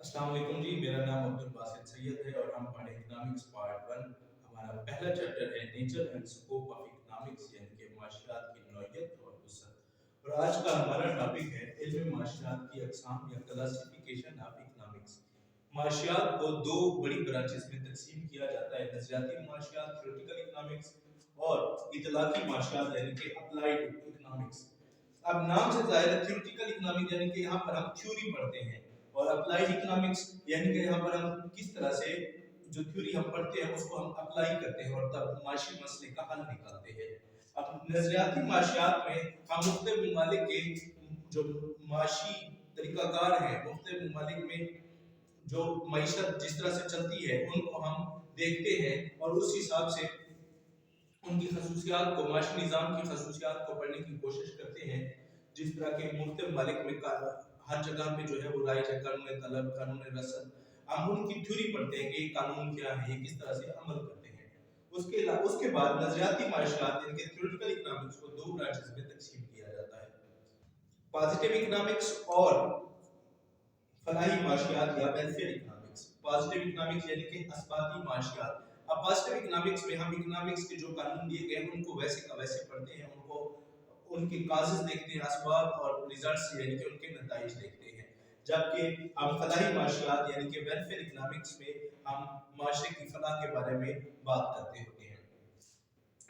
अस्सलाम वालेकुम जी, मेरा नाम अब्दुल बासित सैयद है और हम पढ़े इकोनॉमिक्स पार्ट 1। हमारा पहला चैप्टर है nature and scope of economics, यानी कि माशियात की नौइयत और वसअत। और आज का हमारा टॉपिक है इल्म माशियात की अक़साम या क्लासिफिकेशन ऑफ इकोनॉमिक्स। माशियात को दो बड़ी ब्रांचेस में तकसीम किया जाता है, नज़रियाती माशियात थ्योरेटिकल इकोनॉमिक्स और इतलाकी माशियात यानी कि अप्लाइड इकोनॉमिक्स। अब नाम से जाहिर है थ्योरेटिकल इकोनॉमिक्स यानी कि यहाँ पर हम थ्योरी पढ़ते हैं, और अप्लाइड इकोनॉमिक्स यानी कि यहाँ पर हम किस तरह से जो थ्योरी हम पढ़ते हैं उसको हम अप्लाई करते हैं और तब माशी मसले का हल निकालते हैं। अब नजरियाती माशियात में हम मुख्तलिफ ममालिक के जो माशी तरीकाकार है, मुख्तलिफ ममालिक में जो मईशत जिस तरह से चलती है उनको हम देखते हैं और उस हिसाब से उनकी खसूसियात को, माशी निज़ाम की खसूसियात को पढ़ने की कोशिश करते हैं। जिस तरह के मुख्तलिफ ममालिक में हर जगह पे जो है वो राइज है, कानून तलब, कानून रसद, हम उनकी थ्योरी पढ़ते हैं कि कानून क्या है, ये किस तरह से अमल करते हैं। उसके बाद नजरियाती माशियात यानी कि थ्योरेटिकल इकोनॉमिक्स को दो ब्रांचेस में तकसीम किया जाता है, पॉजिटिव इकोनॉमिक्स और फलाही माशियात या वेलफेयर इकोनॉमिक्स। पॉजिटिव इकोनॉमिक्स यानी कि असबाती माशियात। अब पॉजिटिव इकोनॉमिक्स में हम इकोनॉमिक्स के जो कानून दिए गए हैं उनको वैसे का वैसे पढ़ते हैं, उनको उनके काजेस देखते हैं, असबाब और रिजल्ट्स यानी कि उनके नताइज देखते हैं। जबकि हम फलाही माशियात यानी कि वेलफेयर इकोनॉमिक्स में हम माशरे की फलाह के बारे में बात करते होते हैं।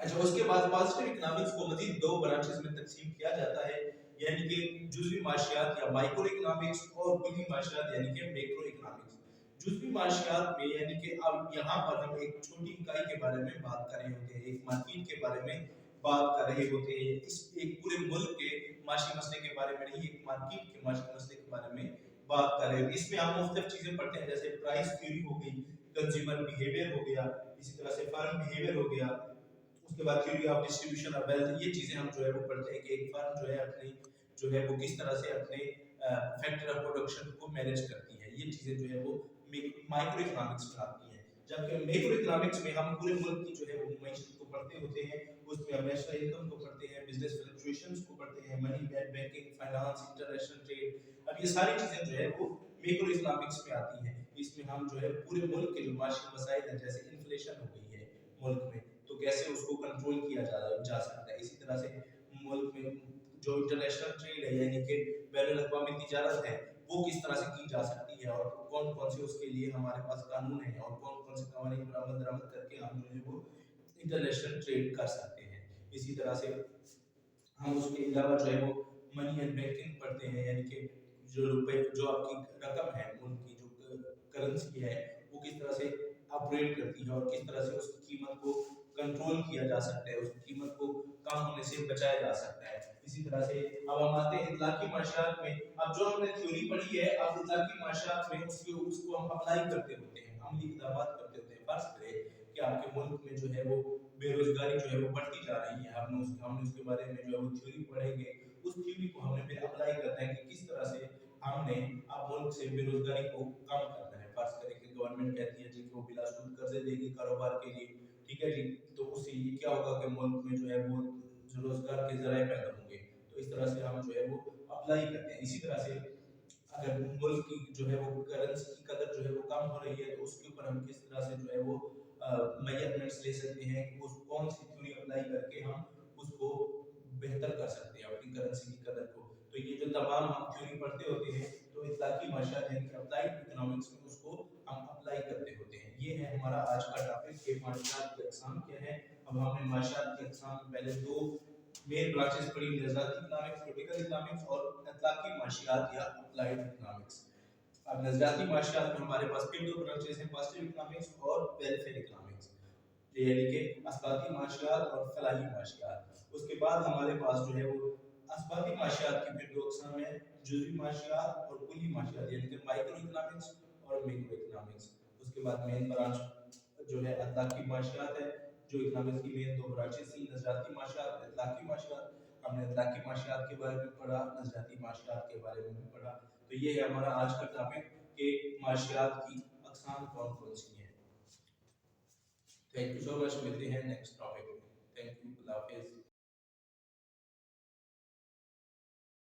अच्छा, उसके बाद पॉजिटिव इकोनॉमिक्स को मजीद दो ब्रांचेस में तकसीम किया जाता है, यानी कि जुज़वी माशियात या माइक्रो इकोनॉमिक्स और कुली माशियात यानी कि मैक्रो इकोनॉमिक्स। जुज़वी माशियात में यानी कि अब यहाँ पर हम एक छोटी इकाई के बारे में बात कर रहे होते हैं, एक मार्केट के बारे में बात कर रहे होते हैं। इस एक पूरे मुल्क के माशी मसले के बारे में नहीं, एक मार्केट के माशी मसले के बारे में बात कर रहे हैं। इसमें हम मुख्तलिफ चीजें पढ़ते हैं, जैसे प्राइस थ्योरी हो गई, कंज्यूमर बिहेवियर हो गया, इसी तरह से फर्म बिहेवियर हो गया, उसके बाद theory of distribution of wealth. ये चीजें हम जो है वो पढ़ते हैं कि एक फर्म जो है अपनी जो है वो किस तरह से अपने फैक्टर ऑफ प्रोडक्शन को मैनेज करती है। ये चीजें जो है वो माइक्रो इकोनॉमिक्स में आती हैं। जबकि मैक्रो इकोनॉमिक्स में हम पूरे मुल्क की जो है वो मईशत को पढ़ते होते हैं, उसमें हम नेशनल इनकम को पढ़ते हैं, बिजनेस फ्लक्चुएशंस को पढ़ते हैं, money banking, finance, international trade. अब ये सारी चीजें जो है वो मैक्रो इकोनॉमिक्स में आती हैं। इसमें हम जो है पूरे मुल्क के जो माशी मसाइल हैं, जैसे इन्फ्लेशन हो गई है मुल्क में, तो कैसे उसको कंट्रोल किया जा सकता है। इसी तरह से मुल्क में जो इंटरनेशनल ट्रेड है यानी कि बैनुल अक़वामी तिजारत है, वो किस तरह से की जा सकती है और कौन कौन से उसके लिए हमारे पास कानून है और कौन कौन से कानून पर अमल दरामद करके हम जो है वो इंटरनेशनल ट्रेड कर सकते हैं। इसी तरह से हम उसके अलावा जो है वो मनी एंड बैंकिंग पढ़ते हैं, यानी कि जो रुपए जो आपकी रकम है, उनकी जो करेंसी है वो किस तरह से ऑपरेट करती है और किस तरह से उसकी कीमत को कंट्रोल किया जा सकता है, उसकी कीमत को कम होने से बचाया जा सकता है। इसी तरह से अब हम आते हैं इतलाकी माशियात में। अब जो हमने थ्योरी पढ़ी है, अब इतलाकी माशियात में उसको हम अप्लाई करते होते हैं, अमली इक़दामात करते होते हैं। फर्ज करें कि आपके मुल्क में जो है वो बेरोजगारी जो है वो बढ़ती जा रही है, हमने उसके बारे में जो है वो थ्योरी पढ़ेंगे, उस थ्योरी को हमने फिर अप्लाई करना है कि किस तरह से हमने अब मुल्क से बेरोजगारी को कम करना है। फर्ज करें कि गवर्नमेंट कहती है जी कि वो बिलाशुल्क कर्जे देगी कारोबार के लिए, ठीक है जी, तो उससे ये क्या होगा कि मुल्क में जो है वो रोजगार के जराए पैदा होंगे। तो इस तरह से हम जो है वो अप्लाई करते हैं। इसी तरह से अगर मुल्क की जो है वो करेंसी की कदर जो है वो कम हो रही है, तो उसके ऊपर हम किस तरह से जो है वो मेजरमेंट्स ले सकते हैं कि उस कौन सी थ्योरी अप्लाई करके हम उसको बेहतर कर सकते हैं अपनी करेंसी की कदर को। तो ये जो तमाम हम थ्योरी पढ़ते होते हैं, तो इतलाकी माशियात यानी कि अप्लाइड इकोनॉमिक्स में उसको हम अप्लाई करते होते हैं। ये है हमारा आज का टॉपिक कि माशियात की अक़साम क्या है। अब हमने माशियात की अक़साम में पहले दो मेन ब्रांचेस पढ़ी, नज़रियाती इकोनॉमिक्स, थ्योरेटिकल इकोनॉमिक्स और इतलाकी माशियात या अप्लाइड इकोनॉमिक्स। अब नज़रियाती माशियात में हमारे पास फिर दो ब्रांचेस हैं, पॉजिटिव इकोनॉमिक्स और वेलफेयर इकोनॉमिक्स, यानी कि असबाती माशियात और फलाही माशियात। उसके बाद हमारे पास जो है वो असबाती माशियात की फिर दो अक़साम है, जुज़वी माशियात और कुली माशियात, यानी कि माइक्रो इकोनॉमिक्स और मैक्रो इकोनॉमिक्स। उसके बाद मेन ब्रांच जो है इतलाकी माशियात है, जो इकोनॉमिक्स की मेन दो ब्रांचेस थी, नज़रियाती माशियात, इतलाकी माशियात। हमने इतलाकी माशियात के बारे में पढ़ा, नज़रियाती माशियात के बारे में भी पढ़ा। तो ये है हमारा आज का टॉपिक कि माशियात की अक़साम कौन कौन सी हैं। थैंक यू सो मच, मिलते हैं नेक्स्ट टॉपिक में। थैंक यू, अल्लाह हाफ़िज़।